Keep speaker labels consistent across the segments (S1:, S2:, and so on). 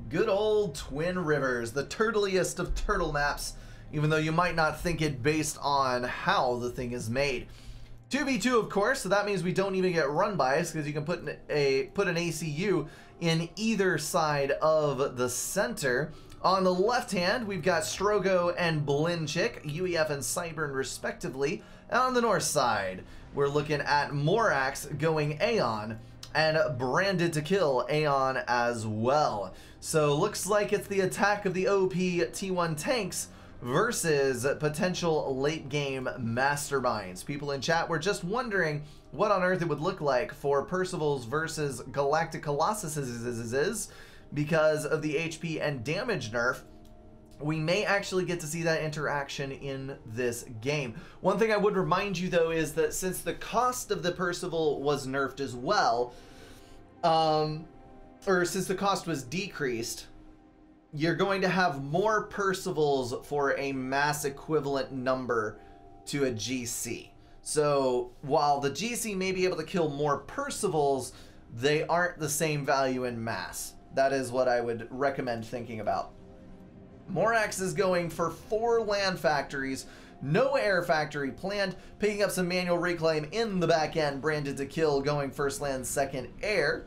S1: Good old Twin Rivers, the turtliest of turtle maps, even though you might not think it based on how the thing is made. 2v2, of course, so that means we don't even get run bys because you can put an ACU in either side of the center. On the left hand, we've got Strogo and Blinchik, UEF and Cybern respectively. And on the north side, we're looking at Morax going Aeon and Branded to Kill Aeon as well. So looks like it's the attack of the OP T1 tanks versus potential late game masterminds. People in chat were just wondering what on earth it would look like for Percival's versus Galactic Colossuses because of the HP and damage nerf. We may actually get to see that interaction in this game. One thing I would remind you though is that since the cost of the Percival was nerfed as well, or since the cost was decreased, you're going to have more Percivals for a mass equivalent number to a GC. So while the GC may be able to kill more Percivals, they aren't the same value in mass. That is what I would recommend thinking about. Morax is going for 4 land factories, no air factory planned, picking up some manual reclaim in the back end, Branded to Kill, going first land, second air.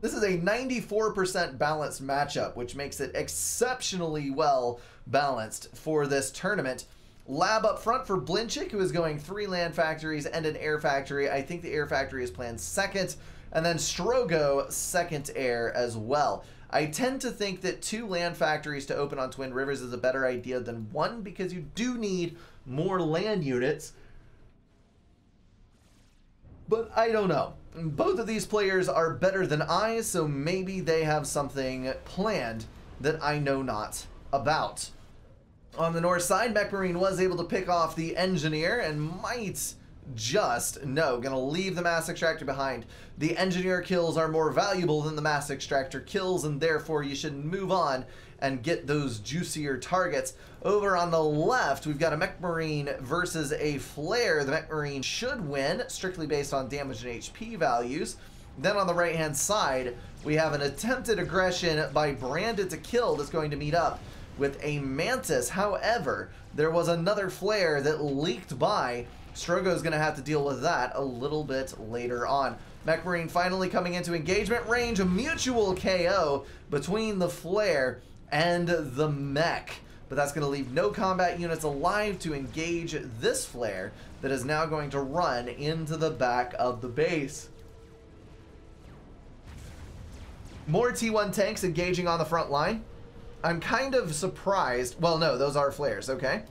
S1: This is a 94% balanced matchup, which makes it exceptionally well balanced for this tournament. Lab up front for Blinchik, who is going 3 land factories and an air factory. I think the air factory is planned second, and then Strogo second air as well. I tend to think that 2 land factories to open on Twin Rivers is a better idea than 1 because you do need more land units. But I don't know. Both of these players are better than I, so maybe they have something planned that I know not about. On the north side, Mech Marine was able to pick off the Engineer and might just, no, gonna leave the Mass Extractor behind. The Engineer kills are more valuable than the Mass Extractor kills, and therefore you should move on and get those juicier targets. Over on the left, we've got a Mech Marine versus a Flare. The Mech Marine should win, strictly based on damage and HP values. Then on the right-hand side, we have an attempted aggression by Branded to Kill that's going to meet up with a Mantis. However, there was another Flare that leaked by. Strogo is going to have to deal with that a little bit later on. Mech Marine finally coming into engagement range, a mutual KO between the Flare and the Mech. But that's going to leave no combat units alive to engage this Flare that is now going to run into the back of the base. More T1 tanks engaging on the front line. I'm kind of surprised. Well, no, those are Flares, okay?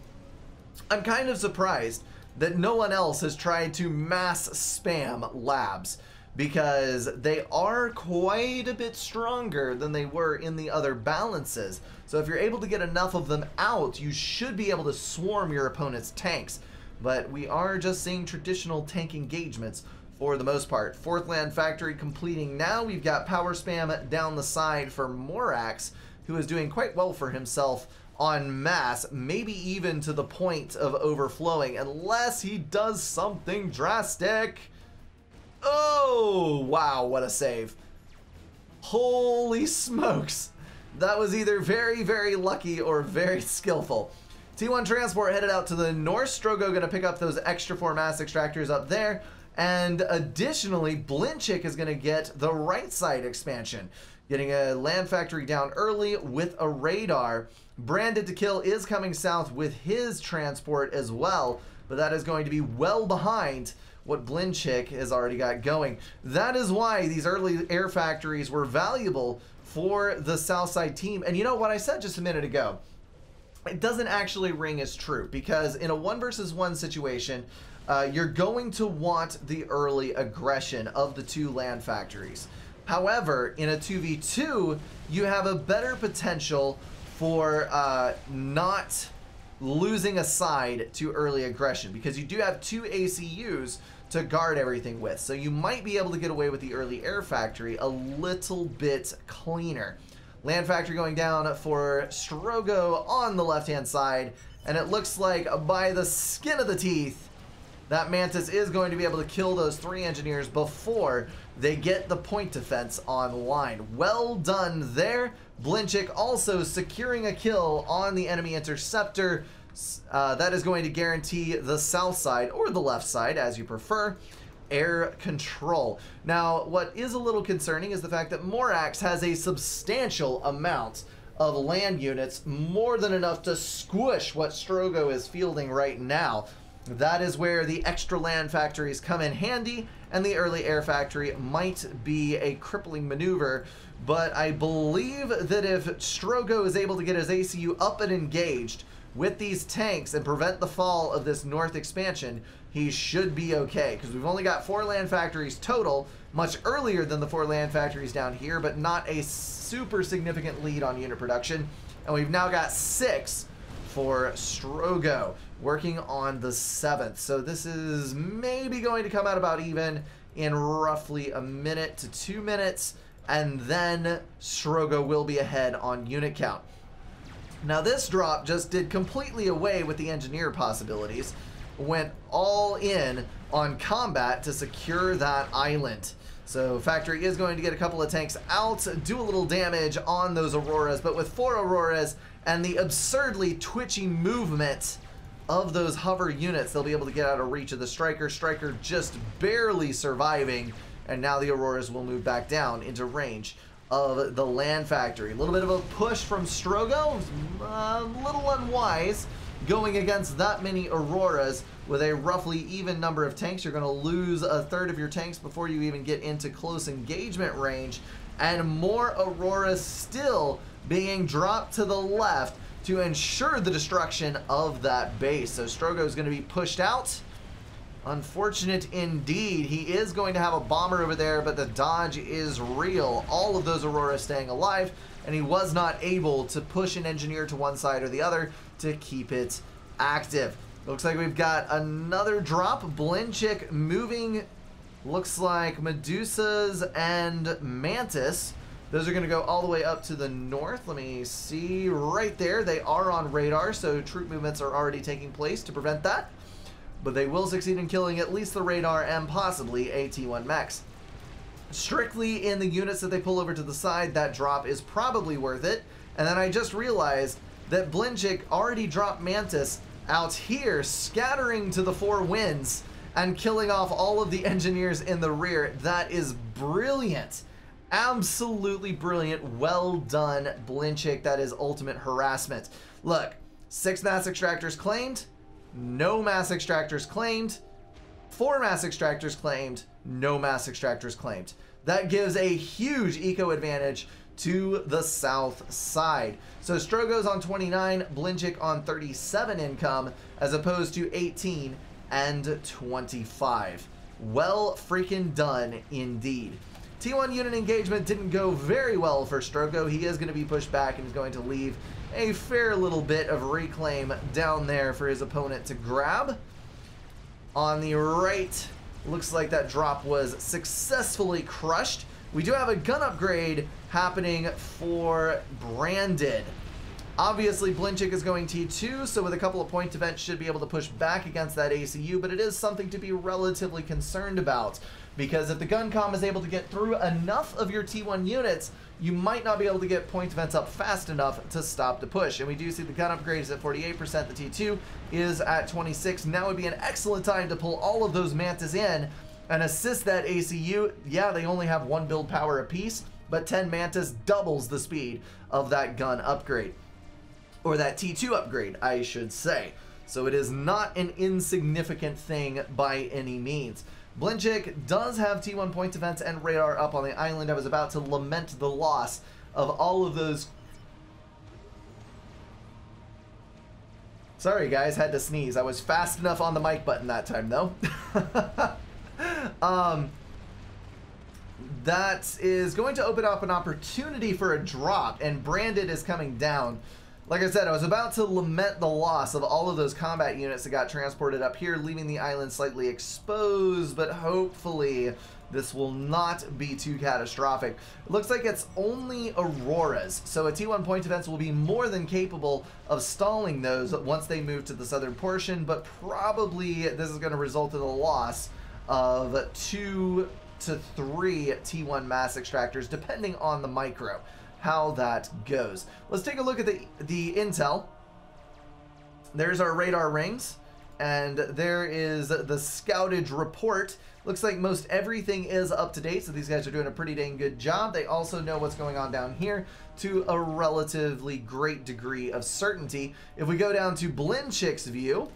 S1: I'm kind of surprised that no one else has tried to mass spam labs because they are quite a bit stronger than they were in the other balances. So if you're able to get enough of them out, you should be able to swarm your opponent's tanks. But we are just seeing traditional tank engagements for the most part. 4th land factory completing now. We've got power spam down the side for Morax, who is doing quite well for himself on mass, maybe even to the point of overflowing, unless he does something drastic. Oh, wow, what a save. Holy smokes. That was either very, very lucky or very skillful. T1 transport headed out to the north. Strogo going to pick up those extra 4 mass extractors up there. And additionally, Blinchik is going to get the right side expansion, getting a land factory down early with a radar. Branded to Kill is coming south with his transport as well, but that is going to be well behind what Blinchik has already got going. That is why these early air factories were valuable for the Southside team. And you know what I said just a minute ago? It doesn't actually ring as true, because in a 1 versus 1 situation, you're going to want the early aggression of the 2 land factories. However, in a 2v2, you have a better potential for not losing a side to early aggression, because you do have 2 ACUs to guard everything with. So you might be able to get away with the early air factory a little bit cleaner. Land factory going down for Strogo on the left-hand side, and it looks like by the skin of the teeth, that Mantis is going to be able to kill those 3 engineers before they get the point defense online. Well done there. Blinchik also securing a kill on the enemy interceptor. That is going to guarantee the south side, or the left side, as you prefer, air control. Now, what is a little concerning is the fact that Morax has a substantial amount of land units, more than enough to squish what Strogo is fielding right now. That is where the extra land factories come in handy, and the early air factory might be a crippling maneuver. But I believe that if Strogo is able to get his ACU up and engaged with these tanks and prevent the fall of this north expansion, he should be okay, because we've only got 4 land factories total, much earlier than the 4 land factories down here, but not a super significant lead on unit production. And we've now got 6 for Strogo, working on the 7th. So this is maybe going to come out about even in roughly a minute to 2 minutes, and then Strogo will be ahead on unit count. Now this drop just did completely away with the engineer possibilities, went all in on combat to secure that island. So factory is going to get a couple of tanks out, do a little damage on those Auroras, but with 4 Auroras and the absurdly twitchy movement of those hover units, they'll be able to get out of reach of the Striker. Striker just barely surviving, and now the Auroras will move back down into range of the land factory. A little bit of a push from Strogo, a little unwise going against that many Auroras. With a roughly even number of tanks, you're going to lose a third of your tanks before you even get into close engagement range, and more Auroras still being dropped to the left to ensure the destruction of that base. So Strogo is going to be pushed out. Unfortunate indeed. He is going to have a bomber over there, but the dodge is real. All of those Auroras staying alive, and he was not able to push an engineer to one side or the other to keep it active. Looks like we've got another drop. Blinchik moving, looks like Medusas and Mantis. Those are going to go all the way up to the north. Let me see. Right there, they are on radar, so troop movements are already taking place to prevent that. But they will succeed in killing at least the radar and possibly a T1 mechs. Strictly in the units that they pull over to the side, that drop is probably worth it. And then I just realized that Blinchik already dropped Mantis out here, scattering to the 4 winds and killing off all of the engineers in the rear. That is brilliant. Absolutely brilliant. Well done, Blinchik. That is ultimate harassment. Look, 6 mass extractors claimed, no mass extractors claimed, 4 mass extractors claimed, no mass extractors claimed. That gives a huge eco advantage to the south side. So Strogo's on 29, Blinchik on 37 income, as opposed to 18 and 25. Well freaking done indeed. T1 unit engagement didn't go very well for Strogo. He is going to be pushed back and is going to leave a fair little bit of reclaim down there for his opponent to grab. On the right, looks like that drop was successfully crushed. We do have a gun upgrade happening for Branded. Obviously, Blinchik is going T2, so with a couple of point events should be able to push back against that ACU, but it is something to be relatively concerned about, because if the gun comm is able to get through enough of your T1 units, you might not be able to get point events up fast enough to stop the push. And we do see the gun upgrade is at 48%, the T2 is at 26. Now would be an excellent time to pull all of those Mantis in and assist that ACU. Yeah, they only have 1 build power apiece, but 10 Mantis doubles the speed of that gun upgrade. Or that T2 upgrade, I should say. So it is not an insignificant thing by any means. Blinchik does have T1 point defense and radar up on the island. I was about to lament the loss of all of those. Sorry guys, had to sneeze. I was fast enough on the mic button that time though. That is going to open up an opportunity for a drop, and Branded is coming down. Like I said, I was about to lament the loss of all of those combat units that got transported up here, leaving the island slightly exposed, but hopefully this will not be too catastrophic. It looks like it's only Auroras, so a T1 point defense will be more than capable of stalling those once they move to the southern portion, but probably this is going to result in a loss of 2 to 3 T1 mass extractors, depending on the micro, how that goes. Let's take a look at the intel. There's our radar rings, and there is the scoutage report. Looks like most everything is up to date, so these guys are doing a pretty dang good job. They also know what's going on down here to a relatively great degree of certainty. If we go down to Blinchik's view,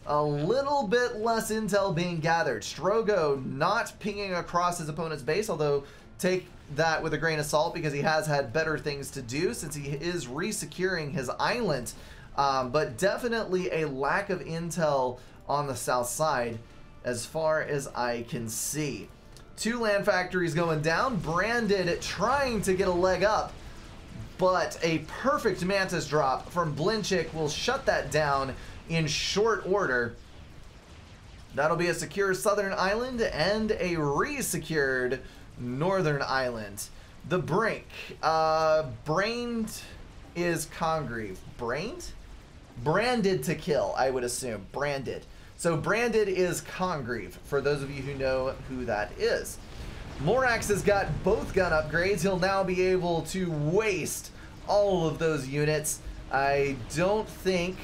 S1: a little bit less intel being gathered. Strogo not pinging across his opponent's base, although take that with a grain of salt because he has had better things to do since he is resecuring his island. But definitely a lack of intel on the south side as far as I can see. 2 land factories going down. Branded trying to get a leg up, but a perfect Mantis drop from Blinchik will shut that down in short order. That'll be a secure southern island and a re-secured northern island. The brink. Brained is Congreve. Brained? Branded to kill, I would assume. Branded. So branded is Congreve, for those of you who know who that is. Morax has got both gun upgrades. He'll now be able to waste all of those units. I don't think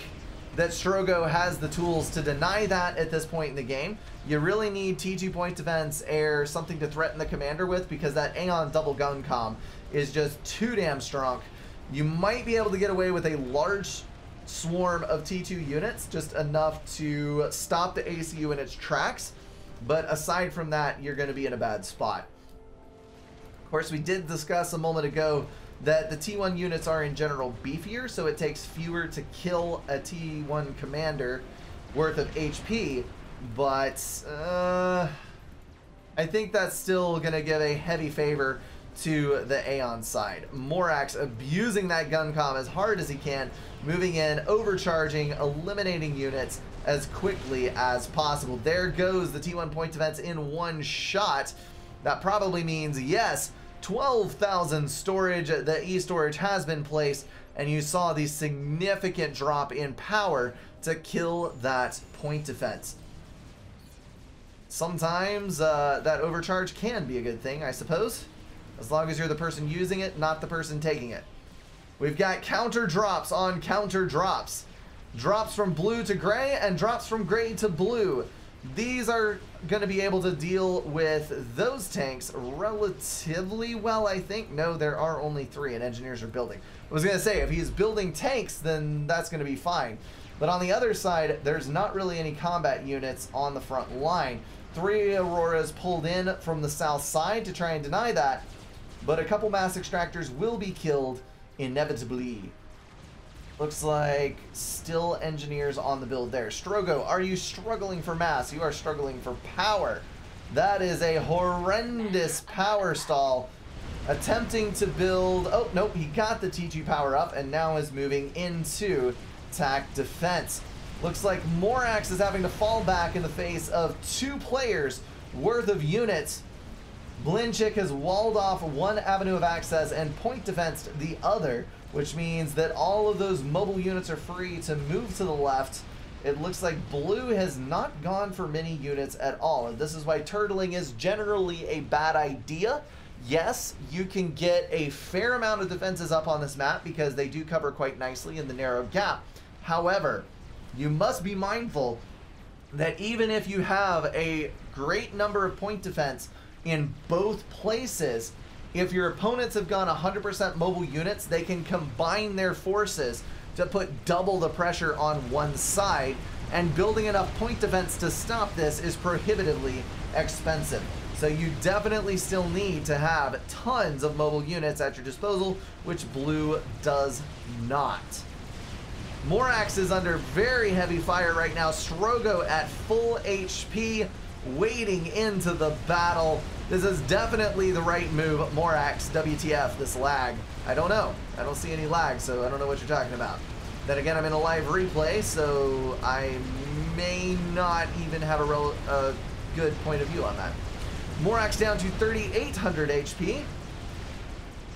S1: that Strogo has the tools to deny that at this point in the game. You really need T2 point defense, air, something to threaten the commander with, because that Aeon double gun comm is just too damn strong. You might be able to get away with a large swarm of T2 units, just enough to stop the ACU in its tracks, but aside from that, you're going to be in a bad spot. Of course, we did discuss a moment ago that the T1 units are in general beefier, so it takes fewer to kill a T1 commander worth of HP, but I think that's still going to give a heavy favor to the Aeon side. Morax abusing that gun comm as hard as he can, moving in, overcharging, eliminating units as quickly as possible. There goes the T1 point defense in one shot. That probably means, yes, 12,000 storage. The E-storage has been placed, and you saw the significant drop in power to kill that point defense. Sometimes that overcharge can be a good thing, I suppose, as long as you're the person using it, not the person taking it. We've got counter drops on counter drops. Drops from blue to gray and drops from gray to blue. These are going to be able to deal with those tanks relatively well, I think. No, there are only 3 and engineers are building. I was going to say, if he's building tanks, then that's going to be fine. But on the other side, there's not really any combat units on the front line. 3 Auroras pulled in from the south side to try and deny that, but a couple mass extractors will be killed inevitably. Looks like still engineers on the build there. Strogo, are you struggling for mass? You are struggling for power. That is a horrendous power stall. Attempting to build... Oh, nope, he got the T2 power up and now is moving into attack defense. Looks like Morax is having to fall back in the face of 2 players worth of units. Blinchik has walled off one avenue of access and point defensed the other, which means that all of those mobile units are free to move to the left. It looks like blue has not gone for many units at all, and this is why turtling is generally a bad idea. Yes, you can get a fair amount of defenses up on this map because they do cover quite nicely in the narrow gap. However, you must be mindful that even if you have a great number of point defense in both places, if your opponents have gone 100% mobile units, they can combine their forces to put double the pressure on one side, and building enough point defense to stop this is prohibitively expensive. So you definitely still need to have tons of mobile units at your disposal, which blue does not. Morax is under very heavy fire right now. Strogo at full HP, wading into the battle. This is definitely the right move. Morax, WTF, this lag. I don't know. I don't see any lag, so I don't know what you're talking about. Then again, I'm in a live replay, so I may not even have a good point of view on that. Morax down to 3,800 HP.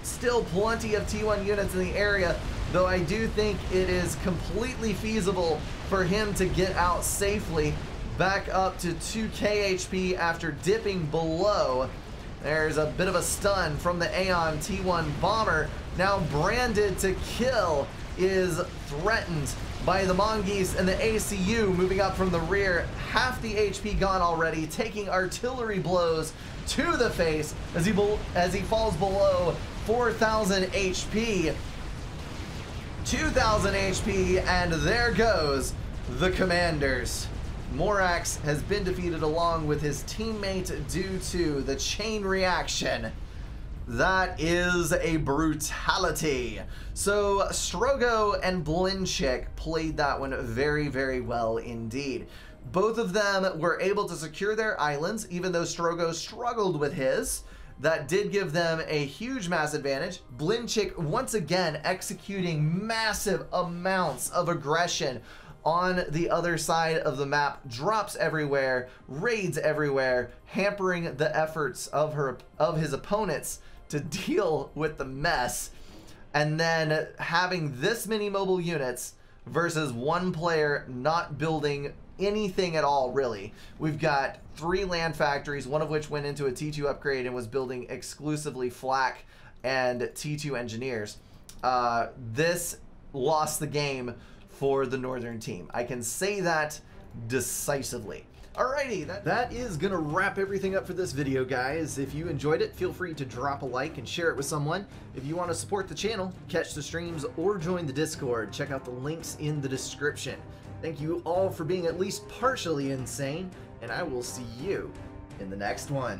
S1: Still plenty of T1 units in the area, though I do think it is completely feasible for him to get out safely back up to 2k HP after dipping below There's a bit of a stun from the Aeon T1 bomber. Now branded to kill is threatened by the Mongoose and the ACU moving up from the rear. Half the HP gone already, taking artillery blows to the face as he falls below 4,000 HP. 2,000 HP, and there goes the Commanders. Morax has been defeated along with his teammate due to the chain reaction. That is a brutality. So Strogo and Blinchik played that one very, very well indeed. Both of them were able to secure their islands, even though Strogo struggled with his. That did give them a huge mass advantage. Blinchik once again executing massive amounts of aggression on the other side of the map, drops everywhere, raids everywhere, hampering the efforts of his opponents to deal with the mess. And then having this many mobile units versus one player not building anything at all, really. We've got 3 land factories, one of which went into a T2 upgrade and was building exclusively flak and T2 engineers. This lost the game for the northern team. I can say that decisively. Alrighty, that is gonna wrap everything up for this video, guys. If you enjoyed it, feel free to drop a like and share it with someone. If you want to support the channel, catch the streams, or join the Discord, check out the links in the description. Thank you all for being at least partially insane, and I will see you in the next one.